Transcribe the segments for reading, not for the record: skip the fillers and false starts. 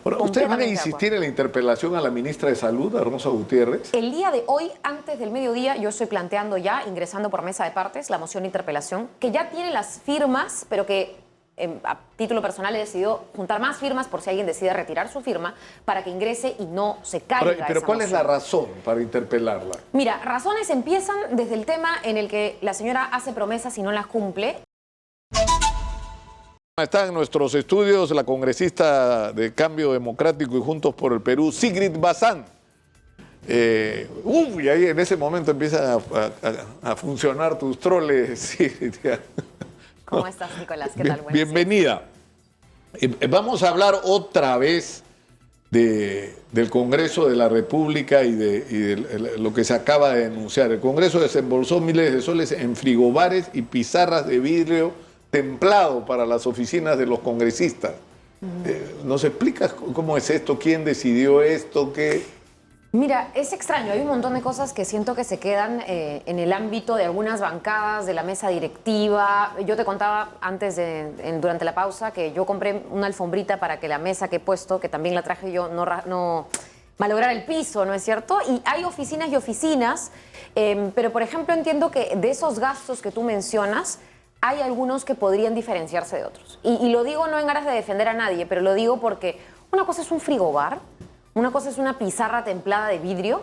Ahora, ¿ustedes van a Completamente de insistir acuerdo. en la interpelación a la ministra de Salud, a Rosa Gutiérrez? El día de hoy, antes del mediodía, yo estoy planteando ya, ingresando por mesa de partes, la moción de interpelación, que ya tiene las firmas, pero que a título personal he decidido juntar más firmas por si alguien decide retirar su firma para que ingrese y no se caiga Pero esa ¿cuál es la moción. razón para interpelarla? Mira, razones empiezan desde el tema en el que la señora hace promesas y no las cumple. Está en nuestros estudios la congresista de Cambio Democrático y Juntos por el Perú, Sigrid Bazán. Y ahí en ese momento empiezan a funcionar tus troles, Sigrid. ¿Cómo estás, Nicolás? ¿Qué tal? Buenos días. Bienvenida. Vamos a hablar otra vez del Congreso de la República y de lo que se acaba de denunciar. El Congreso desembolsó miles de soles en frigobares y pizarras de vidrio templado para las oficinas de los congresistas. ¿Nos explicas cómo es esto? ¿Quién decidió esto? ¿Qué? Mira, es extraño, hay un montón de cosas que siento que se quedan en el ámbito de algunas bancadas, de la mesa directiva. Yo te contaba antes, durante la pausa, que yo compré una alfombrita para que la mesa que he puesto, que también la traje yo, no malograra el piso, ¿no es cierto? Y hay oficinas y oficinas, pero por ejemplo entiendo que de esos gastos que tú mencionas, hay algunos que podrían diferenciarse de otros. Y lo digo no en aras de defender a nadie, pero lo digo porque una cosa es un frigobar, una cosa es una pizarra templada de vidrio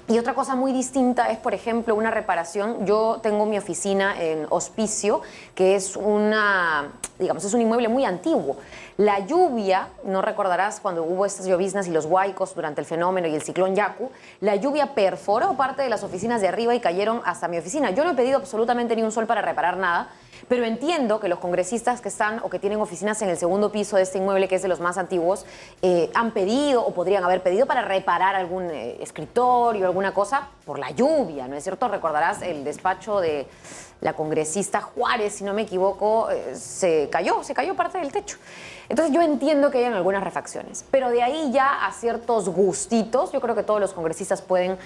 y otra cosa muy distinta es, por ejemplo, una reparación. Yo tengo mi oficina en Hospicio, que es es un inmueble muy antiguo. La lluvia, no recordarás cuando hubo estas lloviznas y los huaicos durante el fenómeno y el ciclón Yaku, la lluvia perforó parte de las oficinas de arriba y cayeron hasta mi oficina. Yo no he pedido absolutamente ni un sol para reparar nada, pero entiendo que los congresistas que están o que tienen oficinas en el segundo piso de este inmueble, que es de los más antiguos, han pedido o podrían haber pedido para reparar algún escritorio, alguna cosa, por la lluvia, ¿no es cierto? Recordarás el despacho de la congresista Juárez, si no me equivoco, se cayó parte del techo. Entonces yo entiendo que hayan algunas refacciones, pero de ahí ya a ciertos gustitos, yo creo que todos los congresistas pueden,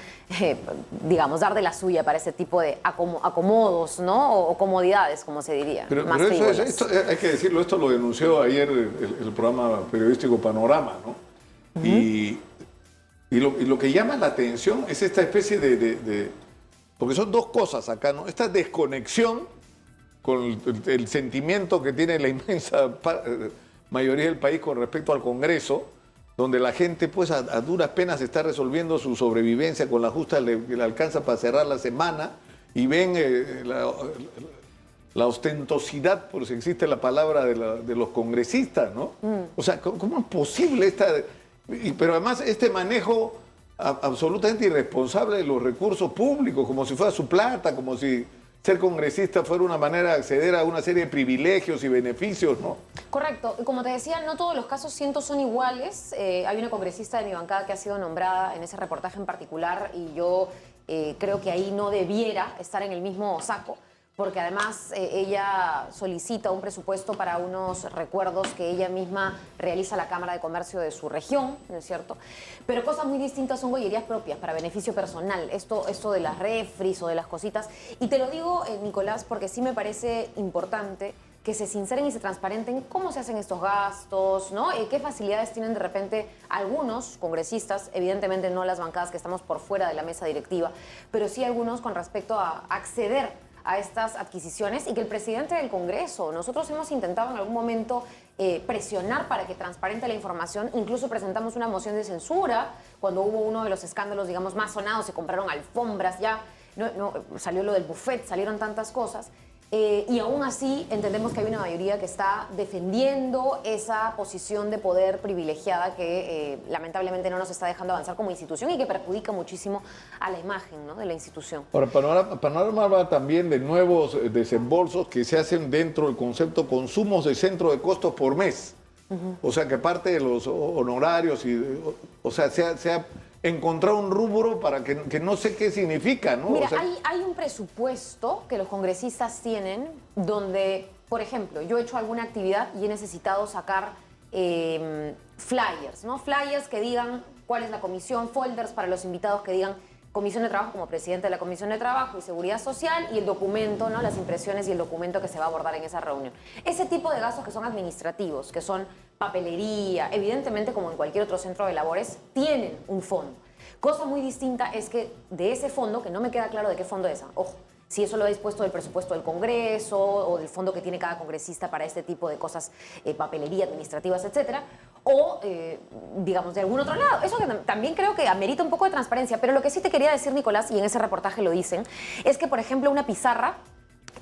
dar de la suya para ese tipo de acomodos, ¿no? O comodidades, como se diría. Pero más esto, hay que decirlo, esto lo denunció ayer el programa periodístico Panorama, ¿no? Y lo que llama la atención es esta especie porque son dos cosas acá, ¿no? Esta desconexión con el sentimiento que tiene la inmensa mayoría del país con respecto al Congreso, donde la gente pues a duras penas está resolviendo su sobrevivencia con la justa que le alcanza para cerrar la semana y ven la ostentosidad, por si existe la palabra, de los congresistas, ¿no? O sea, ¿cómo es posible pero además este manejo absolutamente irresponsable de los recursos públicos, como si fuera su plata, como si ser congresista fuera una manera de acceder a una serie de privilegios y beneficios, ¿no? Correcto. Como te decía, no todos los casos son iguales. Hay una congresista de mi bancada que ha sido nombrada en ese reportaje en particular y yo creo que ahí no debiera estar en el mismo saco, porque además ella solicita un presupuesto para unos recuerdos que ella misma realiza a la Cámara de Comercio de su región, ¿no es cierto? Pero cosas muy distintas son gollerías propias para beneficio personal, esto de las refris o de las cositas. Y te lo digo, Nicolás, porque sí me parece importante que se sinceren y se transparenten cómo se hacen estos gastos, ¿no? ¿Qué facilidades tienen de repente algunos congresistas? Evidentemente no las bancadas que estamos por fuera de la mesa directiva, pero sí algunos con respecto a acceder a estas adquisiciones y que el presidente del Congreso, nosotros hemos intentado en algún momento presionar para que transparente la información, incluso presentamos una moción de censura cuando hubo uno de los escándalos, digamos, más sonados, se compraron alfombras, ya salió lo del buffet, salieron tantas cosas. Y aún así entendemos que hay una mayoría que está defendiendo esa posición de poder privilegiada que lamentablemente no nos está dejando avanzar como institución y que perjudica muchísimo a la imagen, ¿no?, de la institución. Ahora, Panorama habla también de nuevos desembolsos que se hacen dentro del concepto consumos de centro de costos por mes. O sea, que parte de los honorarios, se ha encontrado un rubro para que no sé qué significa, ¿no? Mira, O sea, hay un presupuesto que los congresistas tienen donde, por ejemplo, yo he hecho alguna actividad y he necesitado sacar flyers, ¿no? Flyers que digan cuál es la comisión, folders para los invitados que digan Comisión de Trabajo como presidente de la Comisión de Trabajo y Seguridad Social y el documento, ¿no?, las impresiones y el documento que se va a abordar en esa reunión. Ese tipo de gastos que son administrativos, que son papelería, evidentemente como en cualquier otro centro de labores, tienen un fondo. Cosa muy distinta es que de ese fondo, que no me queda claro de qué fondo es, ojo, si eso lo ha dispuesto del presupuesto del Congreso o del fondo que tiene cada congresista para este tipo de cosas, papelería, administrativas, etcétera, o, digamos, de algún otro lado. Eso que también creo que amerita un poco de transparencia, pero lo que sí te quería decir, Nicolás, y en ese reportaje lo dicen, es que, por ejemplo, una pizarra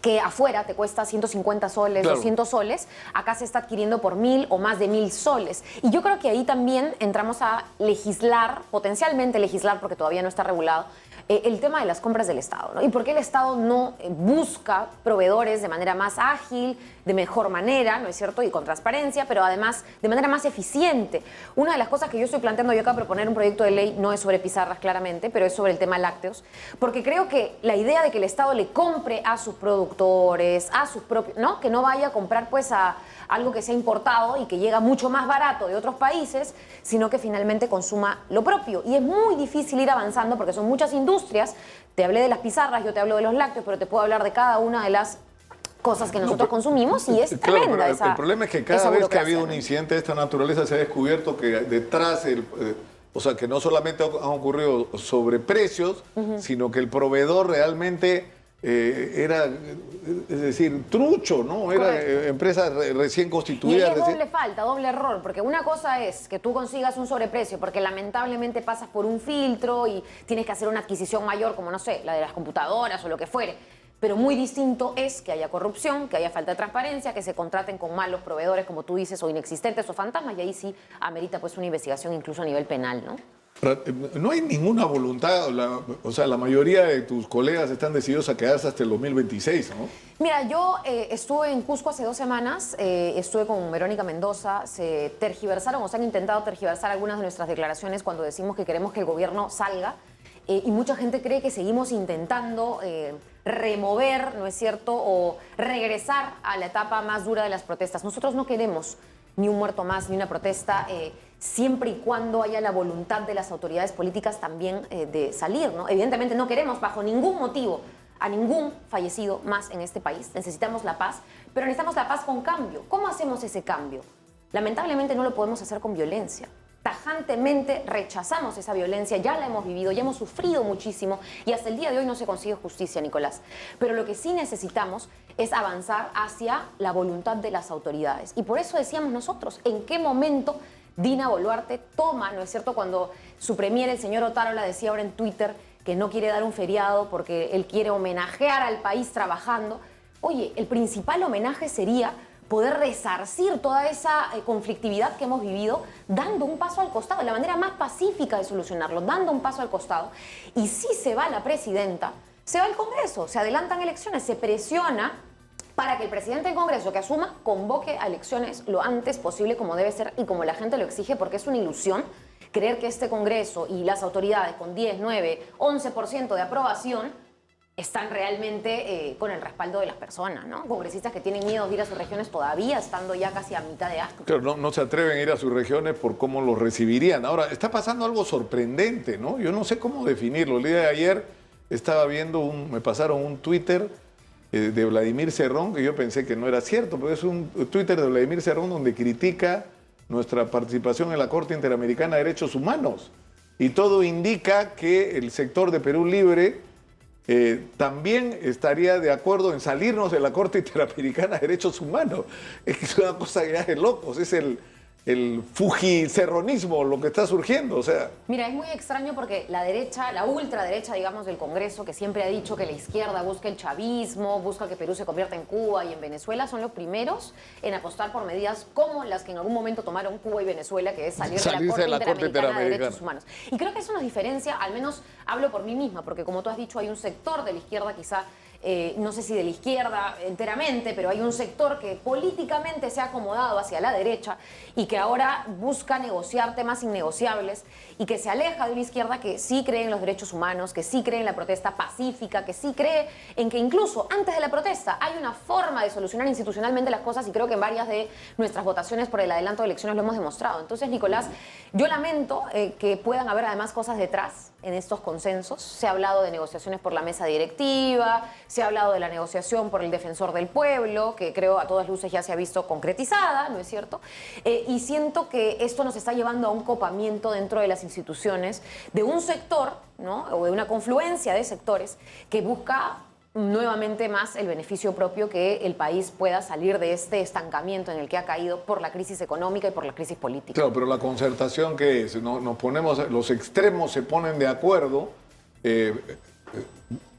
que afuera te cuesta 150 soles, claro, 200 soles, acá se está adquiriendo por 1.000 o más de 1.000 soles. Y yo creo que ahí también entramos a legislar, potencialmente legislar, porque todavía no está regulado, el tema de las compras del Estado, ¿no? Y por qué el Estado no busca proveedores de manera más ágil, de mejor manera, ¿no es cierto? Y con transparencia, pero además de manera más eficiente. Una de las cosas que yo estoy planteando yo acá, proponer un proyecto de ley, no es sobre pizarras claramente, pero es sobre el tema lácteos, porque creo que la idea de que el Estado le compre a sus productores, a sus propios, ¿no? Que no vaya a comprar pues a algo que sea importado y que llega mucho más barato de otros países, sino que finalmente consuma lo propio. Y es muy difícil ir avanzando porque son muchas industrias. Te hablé de las pizarras, yo te hablo de los lácteos, pero te puedo hablar de cada una de las cosas que nosotros consumimos y es tremenda esa. El problema es que cada vez que ha habido un incidente de esta naturaleza se ha descubierto que detrás, o sea, que no solamente han ocurrido sobreprecios, sino que el proveedor realmente era, es decir, trucho, ¿no? Era empresa recién constituida. Y ahí es doble falta, doble error, porque una cosa es que tú consigas un sobreprecio, porque lamentablemente pasas por un filtro y tienes que hacer una adquisición mayor, como no sé, la de las computadoras o lo que fuere. Pero muy distinto es que haya corrupción, que haya falta de transparencia, que se contraten con malos proveedores, como tú dices, o inexistentes o fantasmas, y ahí sí amerita pues una investigación incluso a nivel penal, ¿no? No hay ninguna voluntad, o sea, la mayoría de tus colegas están decididos a quedarse hasta el 2026, ¿no? Mira, yo estuve en Cusco hace 2 semanas, estuve con Verónica Mendoza, se tergiversaron o se han intentado tergiversar algunas de nuestras declaraciones cuando decimos que queremos que el gobierno salga, y mucha gente cree que seguimos intentando remover, ¿no es cierto?, o regresar a la etapa más dura de las protestas. Nosotros no queremos ni un muerto más, ni una protesta, siempre y cuando haya la voluntad de las autoridades políticas también de salir, ¿no? Evidentemente no queremos bajo ningún motivo a ningún fallecido más en este país. Necesitamos la paz, pero necesitamos la paz con cambio. ¿Cómo hacemos ese cambio? Lamentablemente no lo podemos hacer con violencia. Tajantemente rechazamos esa violencia, ya la hemos vivido, ya hemos sufrido muchísimo y hasta el día de hoy no se consigue justicia, Nicolás. Pero lo que sí necesitamos es avanzar hacia la voluntad de las autoridades. Y por eso decíamos nosotros, ¿en qué momento Dina Boluarte toma, ¿no es cierto?, cuando su premier, el señor Otárola, decía ahora en Twitter que no quiere dar un feriado porque él quiere homenajear al país trabajando? Oye, el principal homenaje sería poder resarcir toda esa conflictividad que hemos vivido dando un paso al costado, la manera más pacífica de solucionarlo, dando un paso al costado. Y si se va la presidenta, se va el Congreso, se adelantan elecciones, se presiona para que el presidente del Congreso que asuma convoque a elecciones lo antes posible, como debe ser y como la gente lo exige, porque es una ilusión creer que este Congreso y las autoridades con 10, 9, 11% de aprobación están realmente con el respaldo de las personas, ¿no? Congresistas que tienen miedo de ir a sus regiones todavía, estando ya casi a mitad de año. Claro, no se atreven a ir a sus regiones por cómo los recibirían. Ahora, está pasando algo sorprendente, ¿no? Yo no sé cómo definirlo. El día de ayer estaba viendo, me pasaron un Twitter de Vladimir Cerrón, que yo pensé que no era cierto, pero es un Twitter de Vladimir Cerrón donde critica nuestra participación en la Corte Interamericana de Derechos Humanos. Y todo indica que el sector de Perú Libre también estaría de acuerdo en salirnos de la Corte Interamericana de Derechos Humanos. Es una cosa ya de locos, es el fujicerronismo lo que está surgiendo, o sea. Mira, es muy extraño porque la derecha, la ultraderecha, digamos, del Congreso, que siempre ha dicho que la izquierda busca el chavismo, busca que Perú se convierta en Cuba y en Venezuela, son los primeros en apostar por medidas como las que en algún momento tomaron Cuba y Venezuela, que es salir de la Corte Interamericana de Derechos Humanos. Y creo que eso nos diferencia, al menos hablo por mí misma, porque como tú has dicho, hay un sector de la izquierda quizá, no sé si de la izquierda enteramente, pero hay un sector que políticamente se ha acomodado hacia la derecha y que ahora busca negociar temas innegociables y que se aleja de la izquierda que sí cree en los derechos humanos, que sí cree en la protesta pacífica, que sí cree en que incluso antes de la protesta hay una forma de solucionar institucionalmente las cosas, y creo que en varias de nuestras votaciones por el adelanto de elecciones lo hemos demostrado. Entonces, Nicolás, yo lamento que puedan haber además cosas detrás en estos consensos. Se ha hablado de negociaciones por la mesa directiva, se ha hablado de la negociación por el defensor del pueblo, que creo a todas luces ya se ha visto concretizada, ¿no es cierto? Y siento que esto nos está llevando a un copamiento dentro de las instituciones de un sector, ¿no? O de una confluencia de sectores que busca nuevamente más el beneficio propio, que el país pueda salir de este estancamiento en el que ha caído por la crisis económica y por la crisis política. Claro, pero la concertación, ¿qué es? Nos ponemos, los extremos se ponen de acuerdo,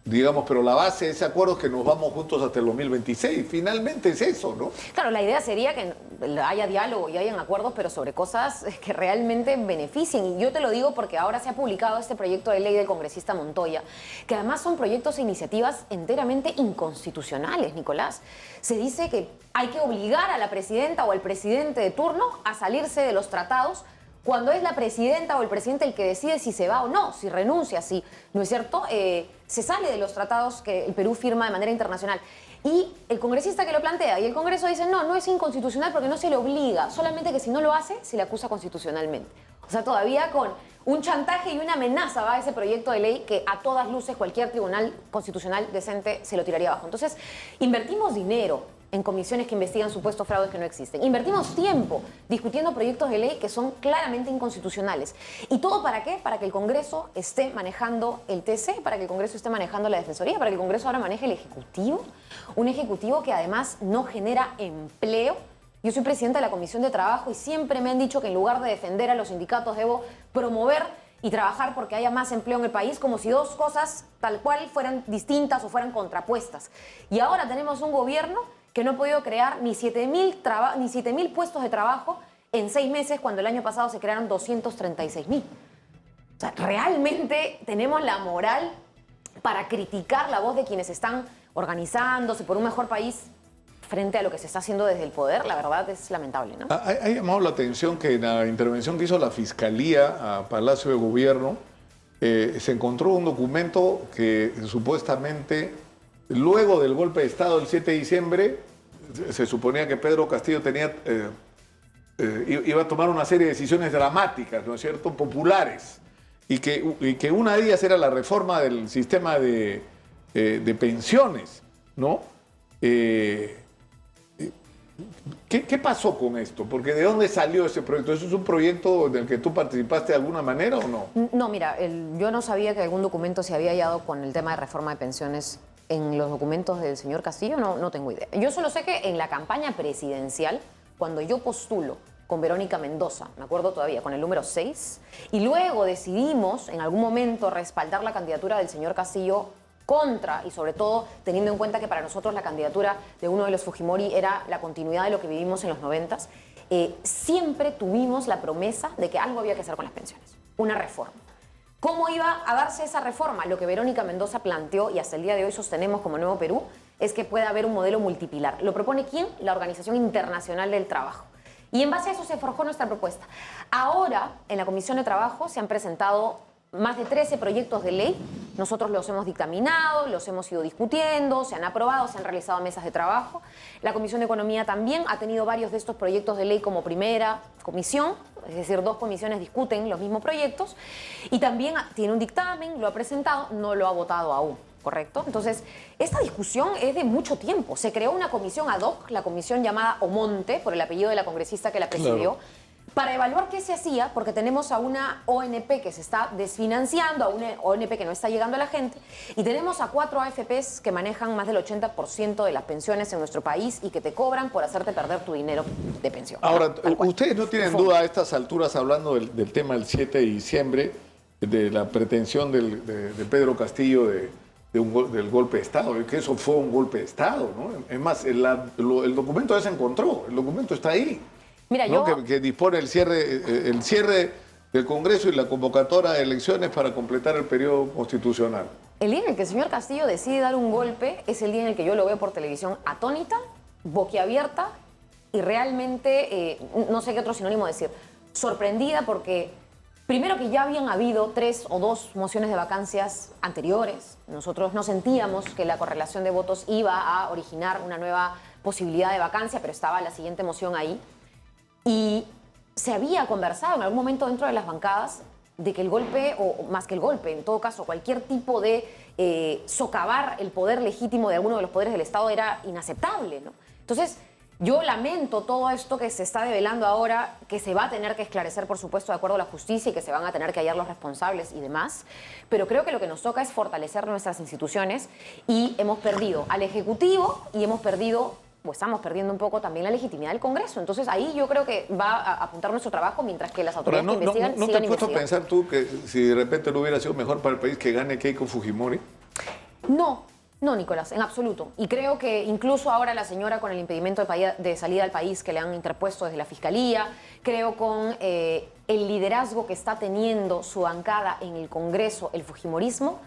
digamos, pero la base de ese acuerdo es que nos vamos juntos hasta el 2026. Finalmente es eso, ¿no? Claro, la idea sería que haya diálogo y hayan acuerdos, pero sobre cosas que realmente beneficien. Y yo te lo digo porque ahora se ha publicado este proyecto de ley del congresista Montoya, que además son proyectos e iniciativas enteramente inconstitucionales, Nicolás. Se dice que hay que obligar a la presidenta o al presidente de turno a salirse de los tratados cuando es la presidenta o el presidente el que decide si se va o no, si renuncia, si, ¿no es cierto? Se sale de los tratados que el Perú firma de manera internacional. Y el congresista que lo plantea, y el Congreso dice, no, no es inconstitucional porque no se le obliga, solamente que si no lo hace, se le acusa constitucionalmente. O sea, todavía con un chantaje y una amenaza va ese proyecto de ley que a todas luces cualquier tribunal constitucional decente se lo tiraría abajo. Entonces, invertimos dinero en comisiones que investigan supuestos fraudes que no existen. Invertimos tiempo discutiendo proyectos de ley que son claramente inconstitucionales. ¿Y todo para qué? Para que el Congreso esté manejando el TC, para que el Congreso esté manejando la Defensoría, para que el Congreso ahora maneje el Ejecutivo. Un Ejecutivo que además no genera empleo. Yo soy presidenta de la Comisión de Trabajo y siempre me han dicho que en lugar de defender a los sindicatos debo promover y trabajar porque haya más empleo en el país, como si dos cosas tal cual fueran distintas o fueran contrapuestas. Y ahora tenemos un gobierno que no ha podido crear ni 7.000 puestos de trabajo en 6 meses, cuando el año pasado se crearon 236.000. O sea, realmente tenemos la moral para criticar la voz de quienes están organizándose por un mejor país frente a lo que se está haciendo desde el poder. La verdad es lamentable, ¿no? Ha llamado la atención que en la intervención que hizo la Fiscalía a Palacio de Gobierno se encontró un documento que supuestamente, luego del golpe de Estado del 7 de diciembre, se suponía que Pedro Castillo iba a tomar una serie de decisiones dramáticas, ¿no es cierto?, populares, y que una de ellas era la reforma del sistema de pensiones, ¿no? ¿Qué pasó con esto? Porque ¿de dónde salió ese proyecto? ¿Eso es un proyecto del que tú participaste de alguna manera o no? No, mira, yo no sabía que algún documento se había hallado con el tema de reforma de pensiones en los documentos del señor Castillo, no tengo idea. Yo solo sé que en la campaña presidencial, cuando yo postulo con Verónica Mendoza, me acuerdo todavía, con el número 6, y luego decidimos en algún momento respaldar la candidatura del señor Castillo contra, y sobre todo teniendo en cuenta que para nosotros la candidatura de uno de los Fujimori era la continuidad de lo que vivimos en los 90s, siempre tuvimos la promesa de que algo había que hacer con las pensiones, una reforma. ¿Cómo iba a darse esa reforma? Lo que Verónica Mendoza planteó y hasta el día de hoy sostenemos como Nuevo Perú es que pueda haber un modelo multipilar. ¿Lo propone quién? La Organización Internacional del Trabajo. Y en base a eso se forjó nuestra propuesta. Ahora, en la Comisión de Trabajo se han presentado más de 13 proyectos de ley. Nosotros los hemos dictaminado, los hemos ido discutiendo, se han aprobado, se han realizado mesas de trabajo. La Comisión de Economía también ha tenido varios de estos proyectos de ley como primera comisión, es decir, 2 comisiones discuten los mismos proyectos, y también tiene un dictamen, lo ha presentado, no lo ha votado aún, ¿correcto? Entonces, esta discusión es de mucho tiempo. Se creó una comisión ad hoc, la comisión llamada Omonte, por el apellido de la congresista que la presidió, claro, para evaluar qué se hacía, porque tenemos a una ONP que se está desfinanciando, a una ONP que no está llegando a la gente, y tenemos a 4 AFPs que manejan más del 80% de las pensiones en nuestro país y que te cobran por hacerte perder tu dinero de pensión. Ahora, ustedes no tienen duda a estas alturas, hablando del tema del 7 de diciembre, de la pretensión de Pedro Castillo del golpe de Estado, que eso fue un golpe de Estado, ¿no? Es más, el documento ya se encontró, el documento está ahí. Mira, ¿no? Que dispone el cierre del Congreso y la convocatoria de elecciones para completar el periodo constitucional. El día en el que el señor Castillo decide dar un golpe es el día en el que yo lo veo por televisión atónita, boquiabierta y realmente, no sé qué otro sinónimo decir, sorprendida porque primero que ya habían habido 3 o 2 mociones de vacancias anteriores. Nosotros no sentíamos que la correlación de votos iba a originar una nueva posibilidad de vacancia, pero estaba la siguiente moción ahí. Y se había conversado en algún momento dentro de las bancadas de que el golpe, o más que el golpe, en todo caso, cualquier tipo de socavar el poder legítimo de alguno de los poderes del Estado era inaceptable, ¿no? Entonces, yo lamento todo esto que se está develando ahora, que se va a tener que esclarecer, por supuesto, de acuerdo a la justicia y que se van a tener que hallar los responsables y demás. Pero creo que lo que nos toca es fortalecer nuestras instituciones y hemos perdido al Ejecutivo y hemos perdido, o estamos perdiendo un poco también la legitimidad del Congreso. Entonces ahí yo creo que va a apuntar nuestro trabajo mientras que las autoridades que investigan ¿No te sigan has puesto a investigando. pensar tú que si de repente no hubiera sido mejor para el país que gane Keiko Fujimori? No, Nicolás, en absoluto. Y creo que incluso ahora la señora con el impedimento de salida al país que le han interpuesto desde la Fiscalía, creo con el liderazgo que está teniendo su bancada en el Congreso, el fujimorismo,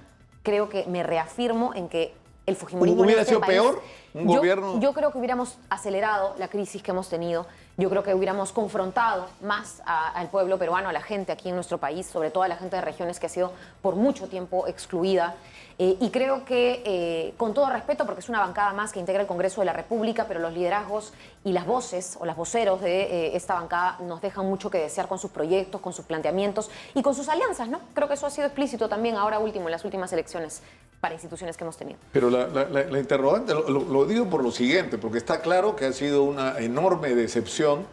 creo que me reafirmo en que el fujimorismo ¿Hubiera en este sido país, peor un gobierno? Yo creo que hubiéramos acelerado la crisis que hemos tenido. Yo creo que hubiéramos confrontado más al pueblo peruano, a la gente aquí en nuestro país, sobre todo a la gente de regiones que ha sido por mucho tiempo excluida. Y creo que, con todo respeto, porque es una bancada más que integra el Congreso de la República, pero los liderazgos y las voces o las voceros de esta bancada nos dejan mucho que desear con sus proyectos, con sus planteamientos y con sus alianzas, ¿no? Creo que eso ha sido explícito también ahora último en las últimas elecciones para instituciones que hemos tenido. Pero la interrogante, lo digo por lo siguiente, porque está claro que ha sido una enorme decepción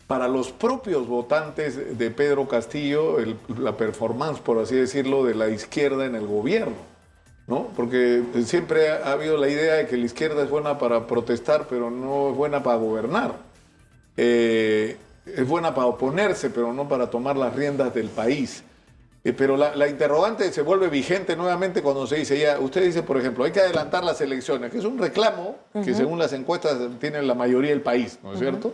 para los propios votantes de Pedro Castillo, la performance, por así decirlo, de la izquierda en el gobierno, ¿no? Porque siempre ha habido la idea de que la izquierda es buena para protestar, pero no es buena para gobernar. Es buena para oponerse, pero no para tomar las riendas del país. Pero la interrogante se vuelve vigente nuevamente cuando se dice, ya, usted dice, por ejemplo, hay que adelantar las elecciones, que es un reclamo que según las encuestas tiene la mayoría del país, ¿no es cierto?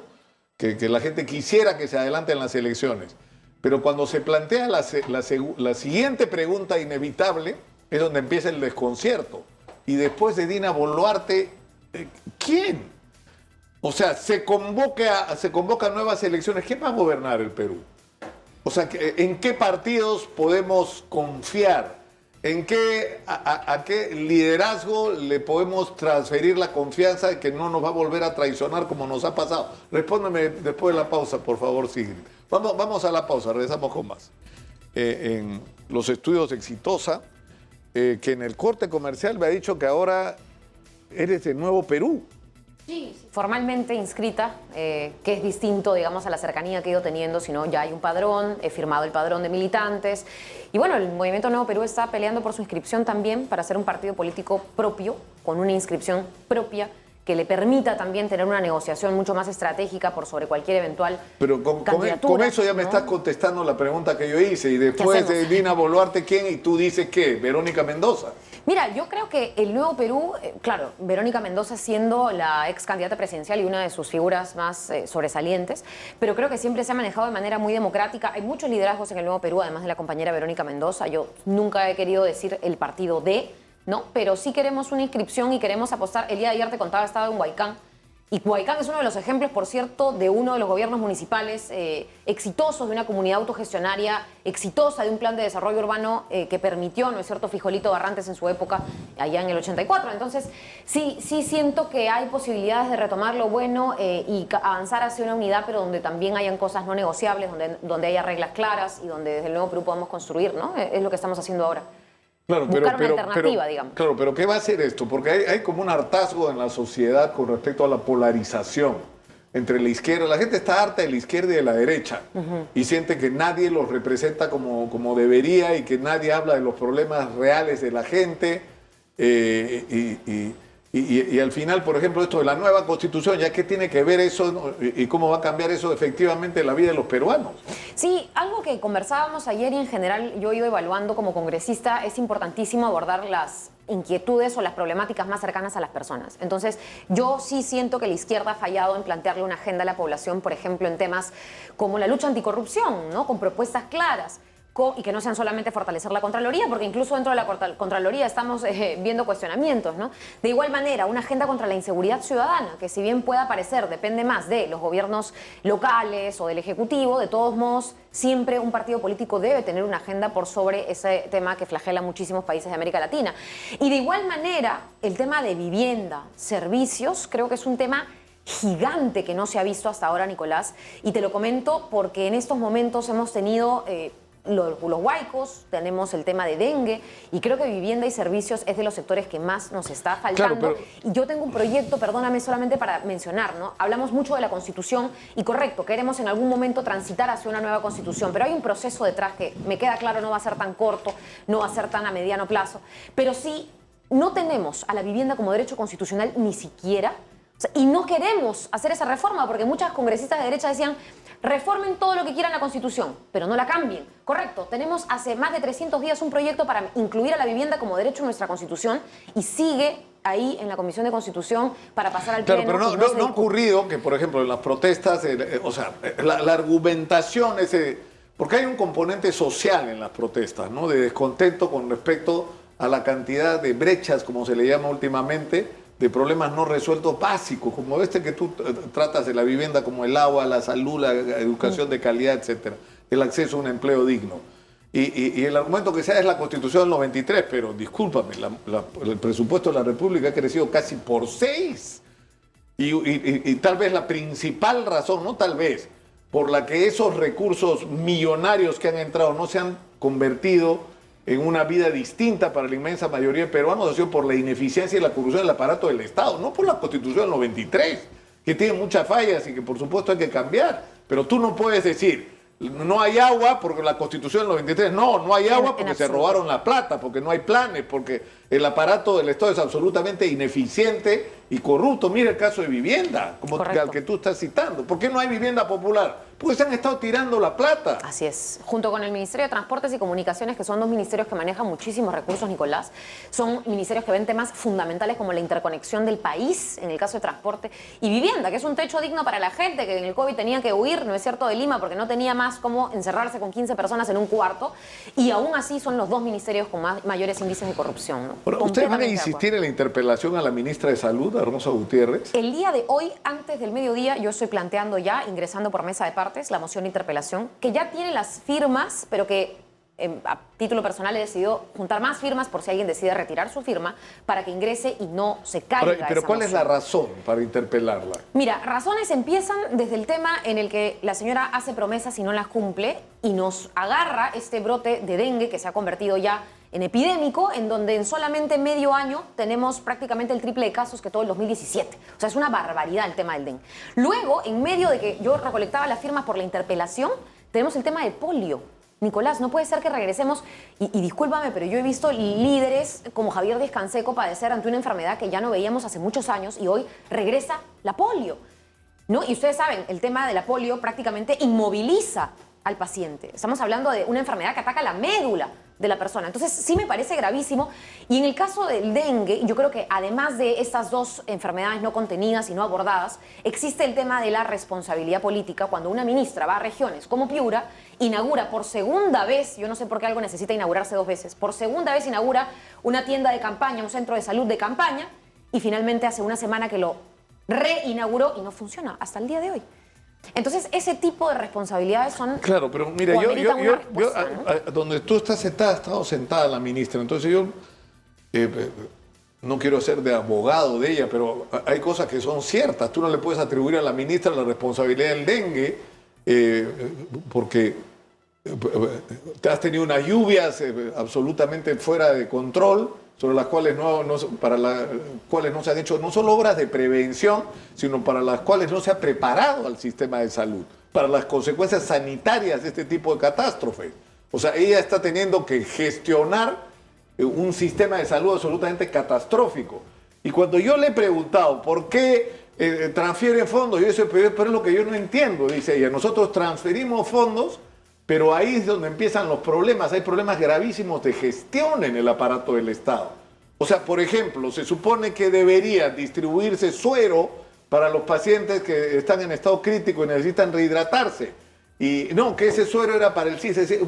Que la gente quisiera que se adelanten las elecciones. Pero cuando se plantea la siguiente pregunta inevitable, es donde empieza el desconcierto. Y después de Dina Boluarte, ¿quién? O sea, se convocan nuevas elecciones. ¿Quién va a gobernar el Perú? O sea, ¿en qué partidos podemos confiar? ¿A qué liderazgo le podemos transferir la confianza de que no nos va a volver a traicionar como nos ha pasado? Respóndeme después de la pausa, por favor, Sigrid. Vamos a la pausa, regresamos con más. En los estudios Exitosa, que en el corte comercial me ha dicho que ahora eres de Nuevo Perú. Sí, formalmente inscrita, que es distinto, digamos, a la cercanía que he ido teniendo, sino ya hay un padrón, he firmado el padrón de militantes. Y bueno, el Movimiento Nuevo Perú está peleando por su inscripción también para ser un partido político propio, con una inscripción propia, que le permita también tener una negociación mucho más estratégica por sobre cualquier eventual candidatura. Con eso ya me estás contestando la pregunta que yo hice. Y después de Dina Boluarte, ¿quién? Y tú dices, ¿qué? ¿Verónica Mendoza? Mira, yo creo que el Nuevo Perú, claro, Verónica Mendoza siendo la ex candidata presidencial y una de sus figuras más sobresalientes, pero creo que siempre se ha manejado de manera muy democrática. Hay muchos liderazgos en el Nuevo Perú, además de la compañera Verónica Mendoza. Yo nunca he querido decir el partido ¿no? Pero sí queremos una inscripción y queremos apostar. El día de ayer te contaba, estaba en Huaycán. Y Huaycán es uno de los ejemplos, por cierto, de uno de los gobiernos municipales exitosos, de una comunidad autogestionaria exitosa, de un plan de desarrollo urbano que permitió, ¿no es cierto?, Frijolito Barrantes en su época, allá en el 84. Entonces, sí siento que hay posibilidades de retomar lo bueno y avanzar hacia una unidad, pero donde también hayan cosas no negociables, donde haya reglas claras y donde desde el Nuevo Perú podamos construir, ¿no? Es lo que estamos haciendo ahora. Claro, buscar una alternativa, digamos. Claro, pero ¿qué va a hacer esto? Porque hay como un hartazgo en la sociedad con respecto a la polarización entre la izquierda. La gente está harta de la izquierda y de la derecha y siente que nadie los representa como debería y que nadie habla de los problemas reales de la gente. Y al final, por ejemplo, esto de la nueva constitución, ¿ya qué tiene que ver eso y cómo va a cambiar eso efectivamente la vida de los peruanos? Sí, algo que conversábamos ayer y en general yo he ido evaluando como congresista, es importantísimo abordar las inquietudes o las problemáticas más cercanas a las personas. Entonces, yo sí siento que la izquierda ha fallado en plantearle una agenda a la población, por ejemplo, en temas como la lucha anticorrupción, ¿no? Con propuestas claras. Y que no sean solamente fortalecer la Contraloría, porque incluso dentro de la Contraloría estamos viendo cuestionamientos, ¿no? De igual manera, una agenda contra la inseguridad ciudadana, que si bien pueda parecer, depende más de los gobiernos locales o del Ejecutivo, de todos modos, siempre un partido político debe tener una agenda por sobre ese tema que flagela muchísimos países de América Latina. Y de igual manera, el tema de vivienda, servicios, creo que es un tema gigante que no se ha visto hasta ahora, Nicolás, y te lo comento porque en estos momentos hemos tenido los huaicos, tenemos el tema de dengue, y creo que vivienda y servicios es de los sectores que más nos está faltando. Claro, Y yo tengo un proyecto, perdóname solamente para mencionar, ¿no? Hablamos mucho de la Constitución y correcto, queremos en algún momento transitar hacia una nueva Constitución, pero hay un proceso detrás que me queda claro no va a ser tan corto, no va a ser tan a mediano plazo, pero sí no tenemos a la vivienda como derecho constitucional ni siquiera. O sea, y no queremos hacer esa reforma porque muchas congresistas de derecha decían reformen todo lo que quieran la Constitución, pero no la cambien. Correcto, tenemos hace más de 300 días un proyecto para incluir a la vivienda como derecho en nuestra Constitución y sigue ahí en la Comisión de Constitución para pasar al Claro, Pleno. pero no ha ocurrido que, por ejemplo, en las protestas, o sea, la argumentación, porque hay un componente social en las protestas, ¿no? De descontento con respecto a la cantidad de brechas, como se le llama últimamente, de problemas no resueltos básicos, como este que tú tratas de la vivienda, como el agua, la salud, la educación de calidad, etcétera, el acceso a un empleo digno. Y el argumento que sea es la Constitución del 93, pero discúlpame, el presupuesto de la República ha crecido casi por 6. Y tal vez la principal razón, no tal vez, por la que esos recursos millonarios que han entrado no se han convertido en una vida distinta para la inmensa mayoría de peruanos, ha sido por la ineficiencia y la corrupción del aparato del Estado, no por la Constitución del 93, que tiene muchas fallas y que por supuesto hay que cambiar. Pero tú no puedes decir, no hay agua porque la Constitución del 93, no hay agua porque se robaron la plata, porque no hay planes, porque el aparato del Estado es absolutamente ineficiente y corrupto. Mira el caso de vivienda, como al que tú estás citando. ¿Por qué no hay vivienda popular? Porque se han estado tirando la plata. Así es. Junto con el Ministerio de Transportes y Comunicaciones, que son dos ministerios que manejan muchísimos recursos, Nicolás, son ministerios que ven temas fundamentales como la interconexión del país, en el caso de transporte, y vivienda, que es un techo digno para la gente que en el COVID tenía que huir, ¿no es cierto?, de Lima, porque no tenía más cómo encerrarse con 15 personas en un cuarto, y aún así son los dos ministerios con mayores índices de corrupción, ¿no? Bueno, ¿ustedes van a insistir en la interpelación a la ministra de Salud, a Rosa Gutiérrez? El día de hoy, antes del mediodía, yo estoy planteando ya, ingresando por mesa de partes, la moción de interpelación, que ya tiene las firmas, pero que a título personal he decidido juntar más firmas por si alguien decide retirar su firma para que ingrese y no se caiga. Pero ¿cuál es la razón para interpelarla? Mira, razones empiezan desde el tema en el que la señora hace promesas y no las cumple y nos agarra este brote de dengue que se ha convertido ya en epidémico, en donde en solamente medio año tenemos prácticamente el triple de casos que todo el 2017. O sea, es una barbaridad el tema del dengue. Luego, en medio de que yo recolectaba las firmas por la interpelación, tenemos el tema del polio. Nicolás, no puede ser que regresemos, y discúlpame, pero yo he visto líderes como Javier Díaz Canseco padecer ante una enfermedad que ya no veíamos hace muchos años y hoy regresa la polio, ¿no? Y ustedes saben, el tema de la polio prácticamente inmoviliza al paciente. Estamos hablando de una enfermedad que ataca la médula de la persona. Entonces, sí me parece gravísimo. Y en el caso del dengue, yo creo que además de estas dos enfermedades no contenidas y no abordadas, existe el tema de la responsabilidad política. Cuando una ministra va a regiones como Piura, inaugura por segunda vez, yo no sé por qué algo necesita inaugurarse 2 veces, por segunda vez inaugura una tienda de campaña, un centro de salud de campaña, y finalmente hace una semana que lo reinauguró y no funciona hasta el día de hoy. Entonces, ese tipo de responsabilidades son... Claro, pero mira, donde tú estás sentada, ha estado sentada la ministra, entonces yo no quiero ser de abogado de ella, pero hay cosas que son ciertas. Tú no le puedes atribuir a la ministra la responsabilidad del dengue porque te has tenido unas lluvias absolutamente fuera de control, sobre las cuales para las cuales no se han hecho no solo obras de prevención, sino para las cuales no se ha preparado al sistema de salud, para las consecuencias sanitarias de este tipo de catástrofes. O sea, ella está teniendo que gestionar un sistema de salud absolutamente catastrófico. Y cuando yo le he preguntado por qué transfieren fondos, yo dice, pero es lo que yo no entiendo, dice ella. Nosotros transferimos fondos, pero ahí es donde empiezan los problemas. Hay problemas gravísimos de gestión en el aparato del Estado. O sea, por ejemplo, se supone que debería distribuirse suero para los pacientes que están en estado crítico y necesitan rehidratarse. Y no, que ese suero era para el CIS. Es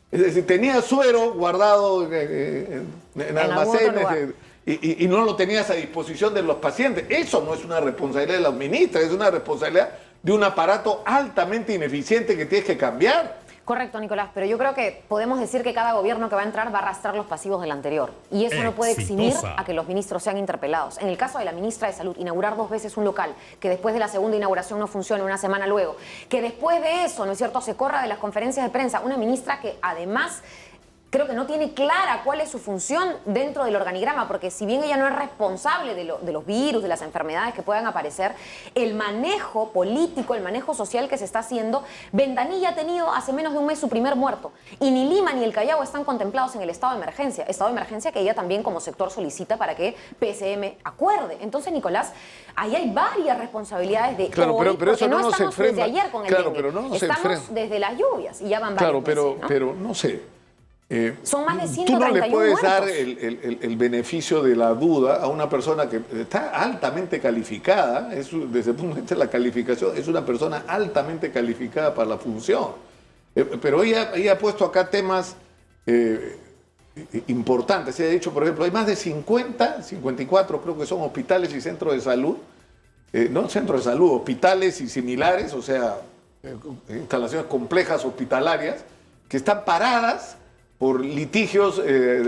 decir, tenía suero guardado en almacenes y no lo tenías a disposición de los pacientes. Eso no es una responsabilidad de la ministra, es una responsabilidad de un aparato altamente ineficiente que tienes que cambiar. Correcto, Nicolás, pero yo creo que podemos decir que cada gobierno que va a entrar va a arrastrar los pasivos del anterior. Y eso no puede eximir a que los ministros sean interpelados. En el caso de la ministra de Salud, inaugurar 2 veces un local, que después de la segunda inauguración no funcione una semana luego, que después de eso, ¿no es cierto?, se corra de las conferencias de prensa. Una ministra que además creo que no tiene clara cuál es su función dentro del organigrama, porque si bien ella no es responsable de los virus, de las enfermedades que puedan aparecer, el manejo político, el manejo social que se está haciendo, Ventanilla ha tenido hace menos de un mes su primer muerto, y ni Lima ni el Callao están contemplados en el estado de emergencia que ella también como sector solicita para que PSM acuerde. Entonces, Nicolás, ahí hay varias responsabilidades de claro, hoy, pero eso no no estamos se enfrenta. desde ayer con el Claro, dengue, pero no se estamos enfrenta. desde las lluvias y ya van varios Claro, meses, ¿no? pero no sé. Son más de 131 Tú no le puedes muertos. dar el beneficio de la duda a una persona que está altamente calificada, desde el punto de vista de la calificación, es una persona altamente calificada para la función. Pero ella ha puesto acá temas importantes. Ella ha dicho, por ejemplo, hay más de 54 creo que son hospitales y centros de salud, no centros de salud, hospitales y similares, o sea, instalaciones complejas hospitalarias, que están paradas por litigios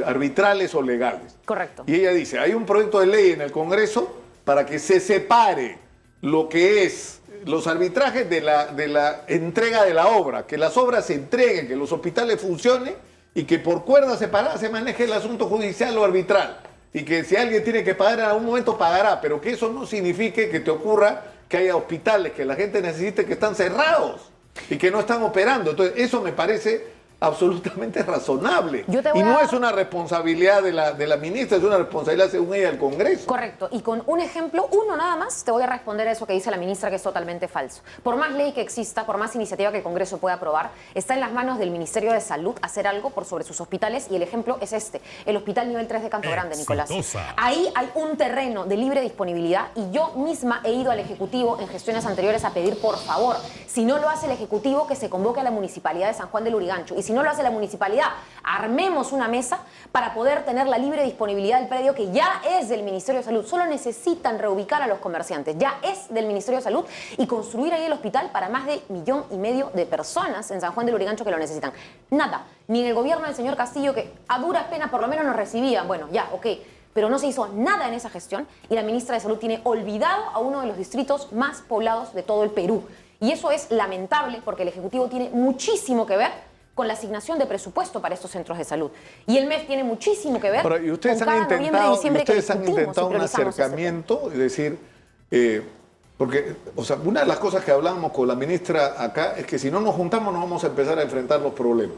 arbitrales o legales. Correcto. Y ella dice, hay un proyecto de ley en el Congreso para que se separe lo que es los arbitrajes de la entrega de la obra, que las obras se entreguen, que los hospitales funcionen y que por cuerda separada se maneje el asunto judicial o arbitral. Y que si alguien tiene que pagar en algún momento, pagará, pero que eso no signifique que te ocurra que haya hospitales que la gente necesite que están cerrados y que no están operando. Entonces, eso me parece absolutamente razonable. Y no es una responsabilidad de la ministra, es una responsabilidad, según ella, del Congreso. Correcto. Y con un ejemplo, uno nada más, te voy a responder a eso que dice la ministra, que es totalmente falso. Por más ley que exista, por más iniciativa que el Congreso pueda aprobar, está en las manos del Ministerio de Salud hacer algo por sobre sus hospitales, y el ejemplo es este, el Hospital Nivel 3 de Canto Grande, Nicolás. Ahí hay un terreno de libre disponibilidad y yo misma he ido al Ejecutivo en gestiones anteriores a pedir, por favor, si no lo hace el Ejecutivo, que se convoque a la Municipalidad de San Juan del Lurigancho. Y si no lo hace la municipalidad, armemos una mesa para poder tener la libre disponibilidad del predio que ya es del Ministerio de Salud. Solo necesitan reubicar a los comerciantes. Ya es del Ministerio de Salud y construir ahí el hospital para más de 1,5 millones de personas en San Juan del Lurigancho que lo necesitan. Nada. Ni en el gobierno del señor Castillo, que a duras penas por lo menos nos recibían. Bueno, ya, ok. Pero no se hizo nada en esa gestión y la ministra de Salud tiene olvidado a uno de los distritos más poblados de todo el Perú. Y eso es lamentable porque el Ejecutivo tiene muchísimo que ver con la asignación de presupuesto para estos centros de salud. Y el MEF tiene muchísimo que ver Ahora, y ustedes con han cada noviembre y diciembre que ustedes han discutimos intentado y un priorizamos ese tema. acercamiento, es decir, porque, o sea, una de las cosas que hablamos con la ministra acá es que si no nos juntamos no vamos a empezar a enfrentar los problemas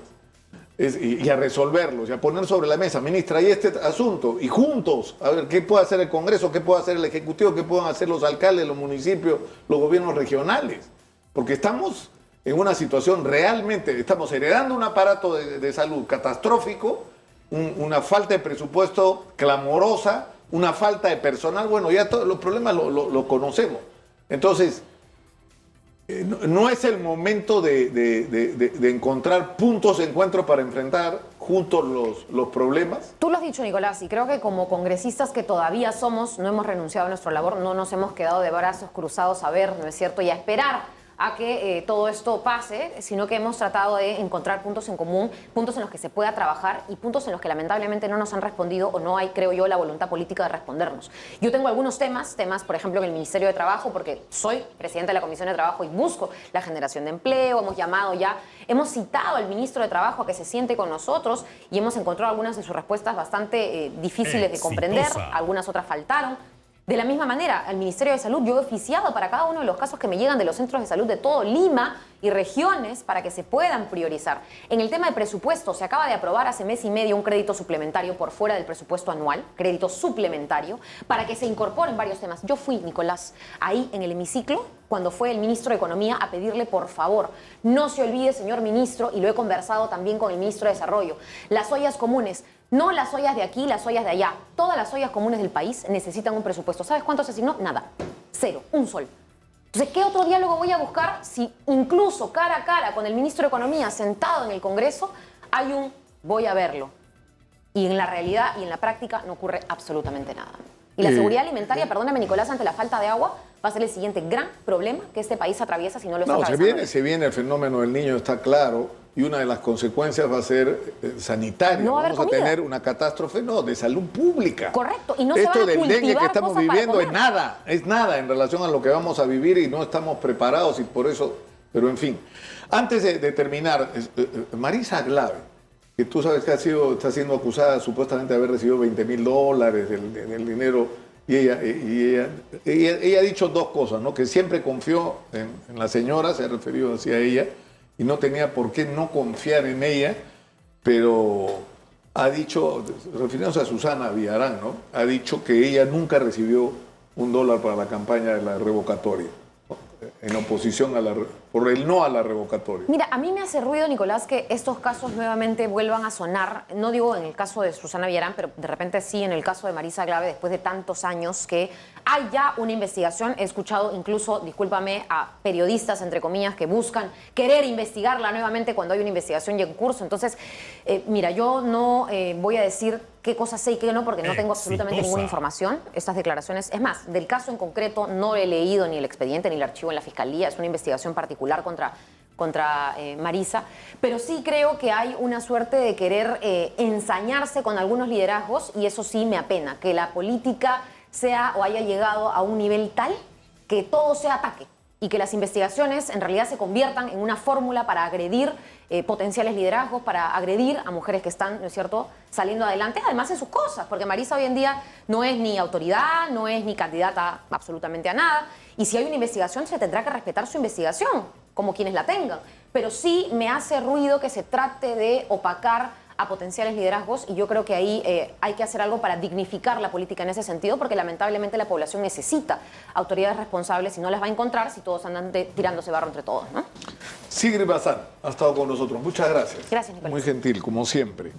y a resolverlos, y a poner sobre la mesa, ministra, hay este asunto, y juntos, a ver qué puede hacer el Congreso, qué puede hacer el Ejecutivo, qué pueden hacer los alcaldes, los municipios, los gobiernos regionales, porque estamos en una situación realmente, estamos heredando un aparato de salud catastrófico, una falta de presupuesto clamorosa, una falta de personal, bueno, ya todos los problemas los conocemos. Entonces, no es el momento de encontrar puntos de encuentro para enfrentar juntos los problemas. Tú lo has dicho, Nicolás, y creo que como congresistas que todavía somos, no hemos renunciado a nuestra labor, no nos hemos quedado de brazos cruzados a ver, ¿no es cierto?, y a esperar a que todo esto pase, sino que hemos tratado de encontrar puntos en común, puntos en los que se pueda trabajar y puntos en los que lamentablemente no nos han respondido o no hay, creo yo, la voluntad política de respondernos. Yo tengo algunos temas, por ejemplo, en el Ministerio de Trabajo, porque soy presidenta de la Comisión de Trabajo y busco la generación de empleo, hemos citado al ministro de Trabajo a que se siente con nosotros y hemos encontrado algunas de sus respuestas bastante difíciles de comprender, algunas otras faltaron. De la misma manera, al Ministerio de Salud yo he oficiado para cada uno de los casos que me llegan de los centros de salud de todo Lima y regiones para que se puedan priorizar. En el tema de presupuesto, se acaba de aprobar hace mes y medio un crédito suplementario por fuera del presupuesto anual, crédito suplementario, para que se incorporen varios temas. Yo fui, Nicolás, ahí en el hemiciclo, cuando fue el ministro de Economía a pedirle, por favor, no se olvide, señor ministro, y lo he conversado también con el ministro de Desarrollo, las ollas comunes. No las ollas de aquí, las ollas de allá. Todas las ollas comunes del país necesitan un presupuesto. ¿Sabes cuánto se asignó? Nada. 0. Un sol. Entonces, ¿qué otro diálogo voy a buscar si incluso cara a cara con el ministro de Economía sentado en el Congreso hay un voy a verlo? Y en la realidad y en la práctica no ocurre absolutamente nada. Y la seguridad alimentaria, perdóname, Nicolás, ante la falta de agua, va a ser el siguiente gran problema que este país atraviesa si no lo está atravesando. Se viene el fenómeno del Niño, está claro. y una de las consecuencias va a ser sanitaria. No va a haber Vamos a comida. tener una catástrofe, no, de salud pública. Correcto, y no se Esto van a del dengue que cultivar estamos cosas para viviendo comer. es nada en relación a lo que vamos a vivir y no estamos preparados y por eso, pero en fin. Antes de terminar, Marisa Aglave, que tú sabes que está siendo acusada supuestamente de haber recibido $20,000 del dinero, y ella ha dicho dos cosas, ¿no? Que siempre confió en la señora, se ha referido así a ella, y no tenía por qué no confiar en ella, pero ha dicho, refiriéndose a Susana Villarán, ¿no? Ha dicho que ella nunca recibió $1 para la campaña de la revocatoria, ¿no? En oposición por el no a la revocatoria. Mira, a mí me hace ruido, Nicolás, que estos casos nuevamente vuelvan a sonar. No digo en el caso de Susana Villarán, pero de repente sí en el caso de Marisa Aglave, después de tantos años que hay ya una investigación. He escuchado incluso, discúlpame, a periodistas, entre comillas, que buscan querer investigarla nuevamente cuando hay una investigación ya en curso. Entonces, mira, yo no voy a decir qué cosas sé y qué no, porque no tengo absolutamente ninguna información. Estas declaraciones, es más, del caso en concreto no he leído ni el expediente ni el archivo en la Fiscalía. Es una investigación particular contra Marisa, pero sí creo que hay una suerte de querer ensañarse con algunos liderazgos, y eso sí me apena, que la política sea o haya llegado a un nivel tal que todo sea ataque y que las investigaciones en realidad se conviertan en una fórmula para agredir potenciales liderazgos, para agredir a mujeres que están, ¿no es cierto?, saliendo adelante, además en sus cosas, porque Marisa hoy en día no es ni autoridad, no es ni candidata absolutamente a nada, y si hay una investigación se tendrá que respetar su investigación, como quienes la tengan, pero sí me hace ruido que se trate de opacar a potenciales liderazgos, y yo creo que ahí hay que hacer algo para dignificar la política en ese sentido, porque lamentablemente la población necesita autoridades responsables y no las va a encontrar si todos andan tirándose barro entre todos, ¿no? Sigrid Bazán ha estado con nosotros. Muchas gracias. Gracias, Nicolás. Muy gentil, como siempre.